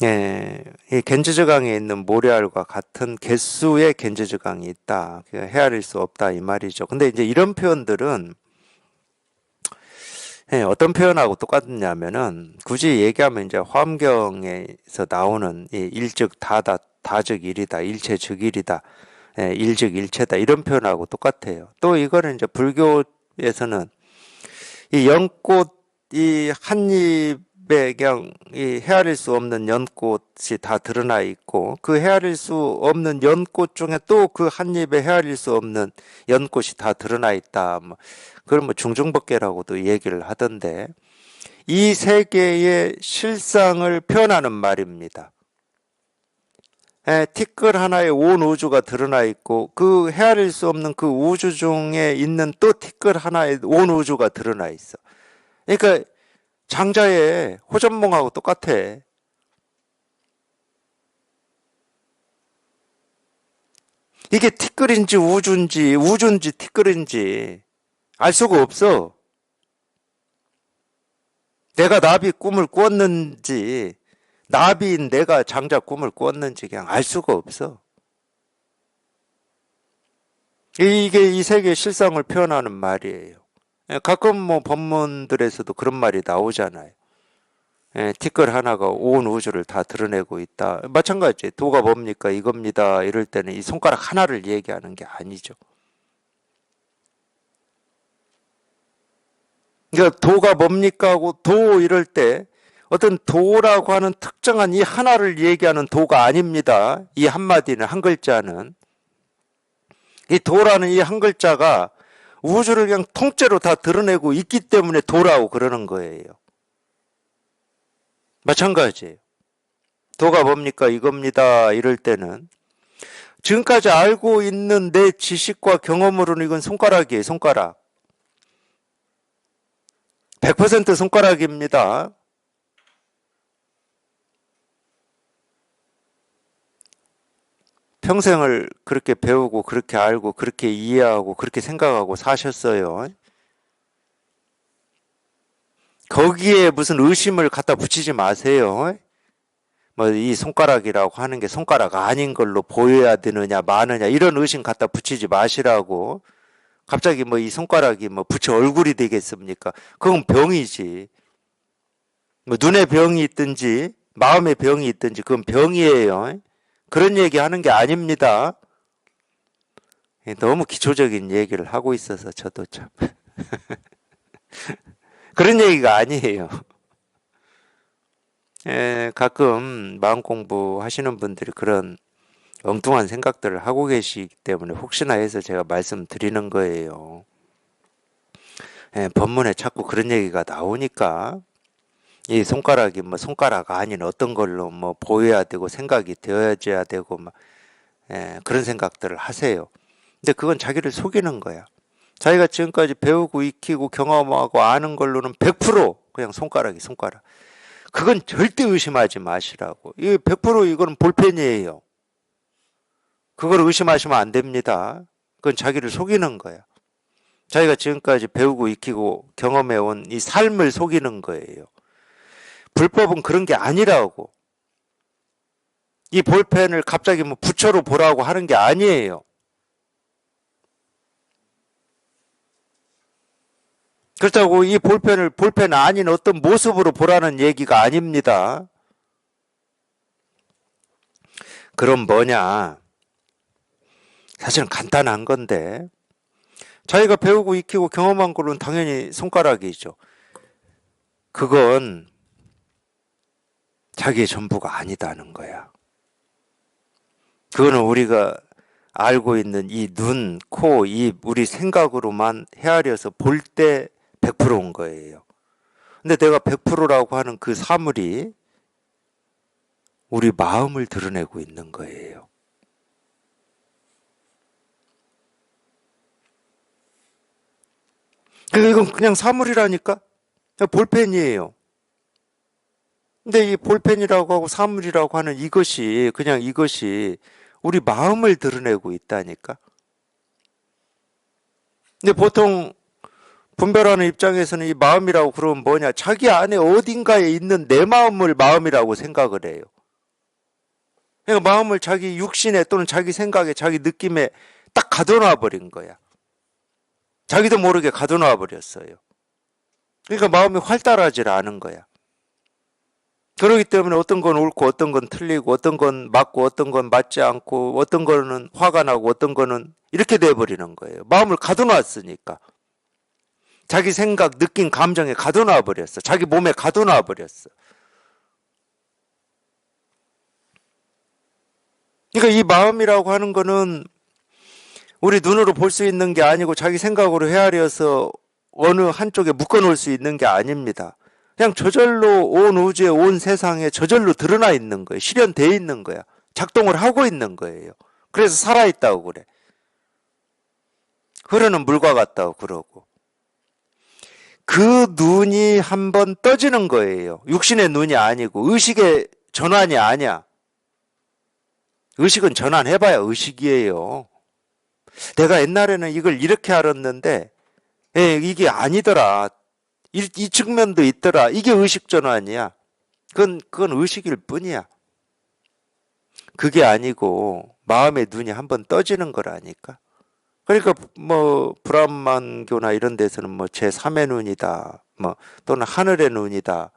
예, 이 겐지즈강에 있는 모래알과 같은 개수의 겐지즈강이 있다. 헤아릴 수 없다 이 말이죠. 근데 이제 이런 표현들은 어떤 표현하고 똑같냐면은 굳이 얘기하면 이제 화엄경에서 나오는 이 일즉 다다, 다즉 일이다, 일체 즉 일이다, 일즉 일체다 이런 표현하고 똑같아요. 또 이거는 이제 불교에서는 이 연꽃 이 한입에 그냥 이 헤아릴 수 없는 연꽃이 다 드러나 있고 그 헤아릴 수 없는 연꽃 중에 또 그 한입에 헤아릴 수 없는 연꽃이 다 드러나 있다. 뭐 그걸 뭐 중중법계라고도 얘기를 하던데 이 세계의 실상을 표현하는 말입니다. 티끌 하나에 온 우주가 드러나 있고 그 헤아릴 수 없는 그 우주 중에 있는 또 티끌 하나에 온 우주가 드러나 있어. 그러니까 장자의 호전몽하고 똑같아. 이게 티끌인지 우주인지 티끌인지 알 수가 없어. 내가 나비 꿈을 꿨는지 나비인 내가 장자 꿈을 꿨는지 그냥 알 수가 없어. 이게 이 세계의 실상을 표현하는 말이에요. 가끔 뭐 법문들에서도 그런 말이 나오잖아요. 티끌 하나가 온 우주를 다 드러내고 있다. 마찬가지 도가 뭡니까 이겁니다. 이럴 때는 이 손가락 하나를 얘기하는 게 아니죠. 그러니까 도가 뭡니까 하고 도 이럴 때 어떤 도라고 하는 특정한 이 하나를 얘기하는 도가 아닙니다. 이 한마디는 한 글자는 이 도라는 이 한 글자가 우주를 그냥 통째로 다 드러내고 있기 때문에 도라고 그러는 거예요. 마찬가지예요. 도가 뭡니까 이겁니다. 이럴 때는 지금까지 알고 있는 내 지식과 경험으로는 이건 손가락이에요. 손가락. 100% 손가락입니다. 평생을 그렇게 배우고 그렇게 알고 그렇게 이해하고 그렇게 생각하고 사셨어요. 거기에 무슨 의심을 갖다 붙이지 마세요. 뭐 이 손가락이라고 하는 게 손가락 아닌 걸로 보여야 되느냐 마느냐 이런 의심 갖다 붙이지 마시라고. 갑자기 뭐 이 손가락이 뭐 부처 얼굴이 되겠습니까? 그건 병이지. 뭐 눈에 병이 있든지 마음에 병이 있든지 그건 병이에요. 그런 얘기 하는 게 아닙니다. 너무 기초적인 얘기를 하고 있어서 저도 참 그런 얘기가 아니에요. 가끔 마음 공부 하시는 분들이 그런 엉뚱한 생각들을 하고 계시기 때문에 혹시나 해서 제가 말씀드리는 거예요. 법문에 자꾸 그런 얘기가 나오니까 이 손가락이 뭐 손가락 아닌 어떤 걸로 뭐 보여야 되고 생각이 되어져야 되고 막 그런 생각들을 하세요. 근데 그건 자기를 속이는 거야. 자기가 지금까지 배우고 익히고 경험하고 아는 걸로는 100% 그냥 손가락이 손가락. 그건 절대 의심하지 마시라고. 이 100% 이거는 볼펜이에요. 그걸 의심하시면 안 됩니다. 그건 자기를 속이는 거야. 자기가 지금까지 배우고 익히고 경험해온 이 삶을 속이는 거예요. 불법은 그런 게 아니라고. 이 볼펜을 갑자기 뭐 부처로 보라고 하는 게 아니에요. 그렇다고 이 볼펜을 볼펜 아닌 어떤 모습으로 보라는 얘기가 아닙니다. 그럼 뭐냐? 사실은 간단한 건데 자기가 배우고 익히고 경험한 걸로는 당연히 손가락이죠. 그건 자기의 전부가 아니다는 거야. 그거는 우리가 알고 있는 이 눈, 코, 입, 우리 생각으로만 헤아려서 볼 때 100%인 거예요. 근데 내가 100%라고 하는 그 사물이 우리 마음을 드러내고 있는 거예요. 그러니까 이건 그냥 사물이라니까? 볼펜이에요. 근데 이 볼펜이라고 하고 사물이라고 하는 이것이 그냥 이것이 우리 마음을 드러내고 있다니까? 근데 보통 분별하는 입장에서는 이 마음이라고 그러면 뭐냐? 자기 안에 어딘가에 있는 내 마음을 마음이라고 생각을 해요. 그러니까 마음을 자기 육신에 또는 자기 생각에 자기 느낌에 딱 가둬놔 버린 거야. 자기도 모르게 가둬놔 버렸어요. 그러니까 마음이 활달하지 않은 거야. 그렇기 때문에 어떤 건 옳고 어떤 건 틀리고 어떤 건 맞고 어떤 건 맞지 않고 어떤 거는 화가 나고 어떤 거는 이렇게 돼버리는 거예요. 마음을 가둬놨으니까. 자기 생각, 느낌, 감정에 가둬놔 버렸어. 자기 몸에 가둬놔 버렸어. 그러니까 이 마음이라고 하는 거는 우리 눈으로 볼 수 있는 게 아니고 자기 생각으로 헤아려서 어느 한쪽에 묶어놓을 수 있는 게 아닙니다. 그냥 저절로 온 우주에 온 세상에 저절로 드러나 있는 거예요. 실현되어 있는 거야. 작동을 하고 있는 거예요. 그래서 살아있다고 그래. 흐르는 물과 같다고 그러고. 그 눈이 한번 떠지는 거예요. 육신의 눈이 아니고 의식의 전환이 아니야. 의식은 전환해봐야 의식이에요. 내가 옛날에는 이걸 이렇게 알았는데 이게 아니더라. 이 측면도 있더라. 이게 의식 전환이야. 그건 의식일 뿐이야. 그게 아니고 마음의 눈이 한번 떠지는 거라니까. 그러니까 뭐 브라만교나 이런 데서는 뭐 제3의 눈이다. 뭐 또는 하늘의 눈이다.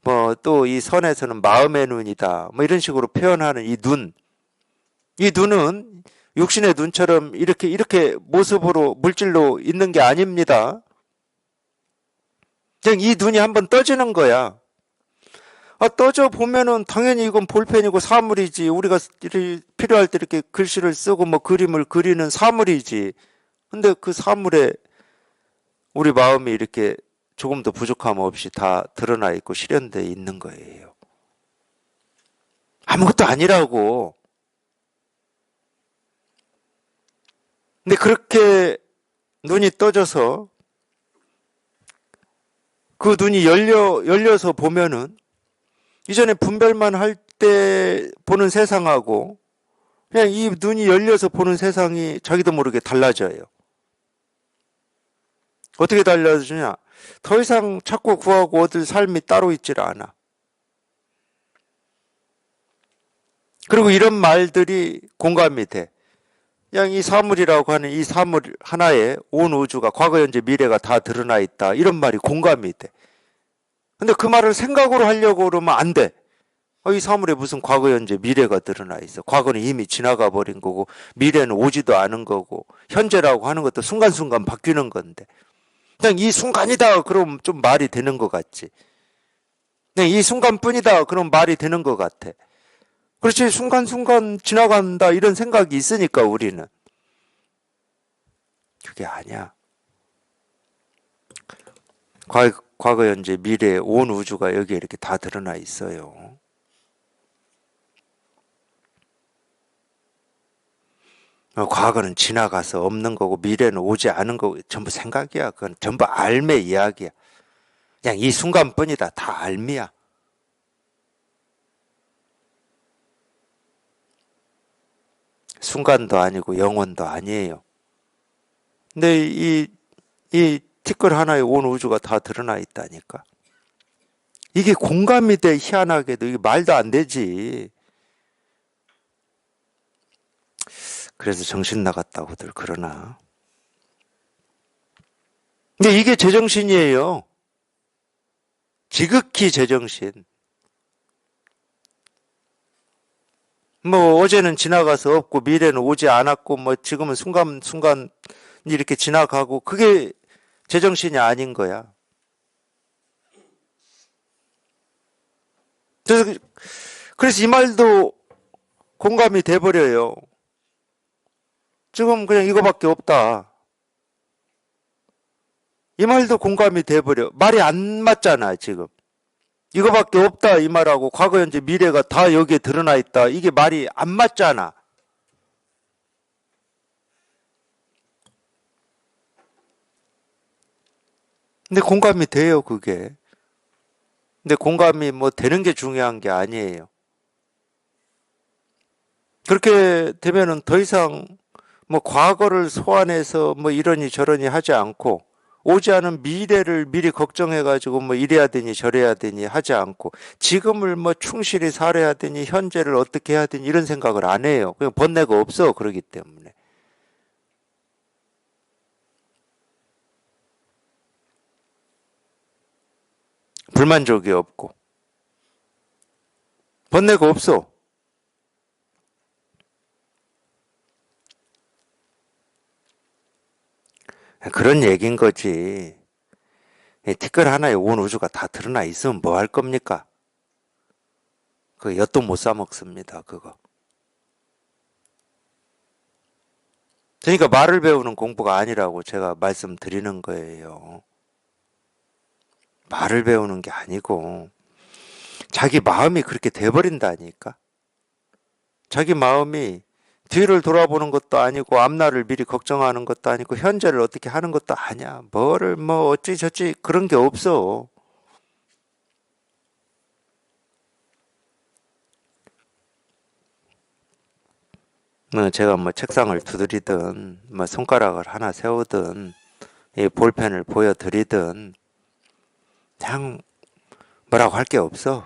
뭐 또 이 선에서는 마음의 눈이다. 뭐 이런 식으로 표현하는 이 눈. 이 눈은 육신의 눈처럼 이렇게 모습으로 물질로 있는 게 아닙니다. 그냥 이 눈이 한번 떠지는 거야. 떠져 보면은 당연히 이건 볼펜이고 사물이지. 우리가 필요할 때 이렇게 글씨를 쓰고 뭐 그림을 그리는 사물이지. 근데 그 사물에 우리 마음이 이렇게 조금도 부족함 없이 다 드러나 있고 실현되어 있는 거예요. 아무것도 아니라고. 근데 그렇게 눈이 떠져서 그 눈이 열려서 보면은 이전에 분별만 할 때 보는 세상하고 그냥 이 눈이 열려서 보는 세상이 자기도 모르게 달라져요. 어떻게 달라지냐? 더 이상 찾고 구하고 얻을 삶이 따로 있질 않아. 그리고 이런 말들이 공감이 돼. 그냥 이 사물이라고 하는 이 사물 하나에 온 우주가 과거, 현재, 미래가 다 드러나 있다. 이런 말이 공감이 돼. 근데 그 말을 생각으로 하려고 그러면 안 돼. 이 사물에 무슨 과거, 현재, 미래가 드러나 있어. 과거는 이미 지나가 버린 거고 미래는 오지도 않은 거고 현재라고 하는 것도 순간순간 바뀌는 건데 그냥 이 순간이다 그럼 좀 말이 되는 것 같지. 그냥 이 순간뿐이다 그럼 말이 되는 것 같아. 그렇지 순간순간 지나간다 이런 생각이 있으니까 우리는. 그게 아니야. 과거, 현재, 미래 온 우주가 여기에 이렇게 다 드러나 있어요. 과거는 지나가서 없는 거고 미래는 오지 않은 거고 전부 생각이야. 그건 전부 알매 이야기야. 그냥 이 순간뿐이다. 다 알미야. 순간도 아니고 영원도 아니에요. 근데 이 티끌 하나에 온 우주가 다 드러나 있다니까. 이게 공감이 돼. 희한하게도 이게 말도 안 되지. 그래서 정신 나갔다고들 그러나. 근데 이게 제정신이에요. 지극히 제정신. 뭐 어제는 지나가서 없고 미래는 오지 않았고 뭐 지금은 순간 이렇게 지나가고 그게 제정신이 아닌 거야. 그래서 이 말도 공감이 돼버려요. 지금 그냥 이거밖에 없다. 이 말도 공감이 돼버려. 말이 안 맞잖아 지금. 이거밖에 없다 이 말하고 과거, 현재, 미래가 다 여기에 드러나 있다. 이게 말이 안 맞잖아. 근데 공감이 돼요 그게. 근데 공감이 뭐 되는 게 중요한 게 아니에요. 그렇게 되면은 더 이상 뭐 과거를 소환해서 뭐 이러니 저러니 하지 않고 오지 않은 미래를 미리 걱정해가지고 뭐 이래야 되니 저래야 되니 하지 않고 지금을 뭐 충실히 살아야 되니 현재를 어떻게 해야 되니 이런 생각을 안 해요. 그냥 번뇌가 없어. 그러기 때문에. 불만족이 없고 번뇌가 없어. 그런 얘기인 거지. 티끌 하나에 온 우주가 다 드러나 있으면 뭐 할 겁니까? 그 엿도 못 사 먹습니다. 그거. 그러니까 말을 배우는 공부가 아니라고 제가 말씀드리는 거예요. 말을 배우는 게 아니고 자기 마음이 그렇게 돼버린다니까. 자기 마음이 뒤를 돌아보는 것도 아니고 앞날을 미리 걱정하는 것도 아니고 현재를 어떻게 하는 것도 아니야. 뭐를 뭐 어찌저찌 그런 게 없어. 제가 뭐 책상을 두드리든 뭐 손가락을 하나 세우든 이 볼펜을 보여드리든 그냥 뭐라고 할 게 없어.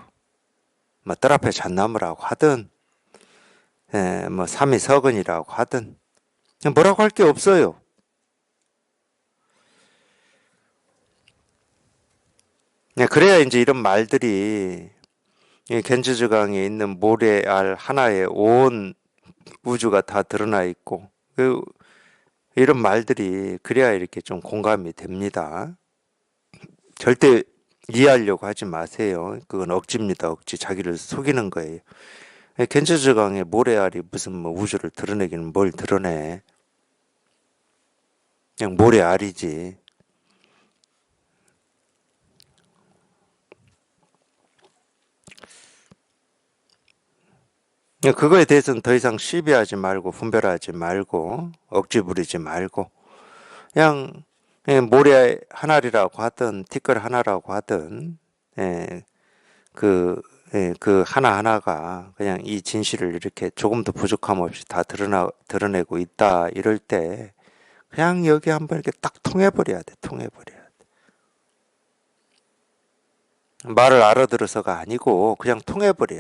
뭐 뜰 앞에 잣나무라고 하든 뭐 삼위석은이라고 하든 그냥 뭐라고 할 게 없어요. 그래야 이제 이런 말들이 이 견주주강에 있는 모래알 하나에 온 우주가 다 드러나 있고 이런 말들이 그래야 이렇게 좀 공감이 됩니다. 절대 이해하려고 하지 마세요. 그건 억지입니다. 억지. 자기를 속이는 거예요. 견주주강의 모래알이 무슨 뭐 우주를 드러내기는 뭘 드러내. 그냥 모래알이지. 그거에 대해서는 더 이상 시비하지 말고 분별하지 말고 억지 부리지 말고 그냥 모래 하나리라고 하든 티끌 하나라고 하든 예, 그 하나하나가 그냥 이 진실을 이렇게 조금도 부족함 없이 다 드러내고 있다 이럴 때 그냥 여기 한번 이렇게 딱 통해버려야 돼. 통해버려야 돼. 말을 알아들어서가 아니고 그냥 통해버려야 돼.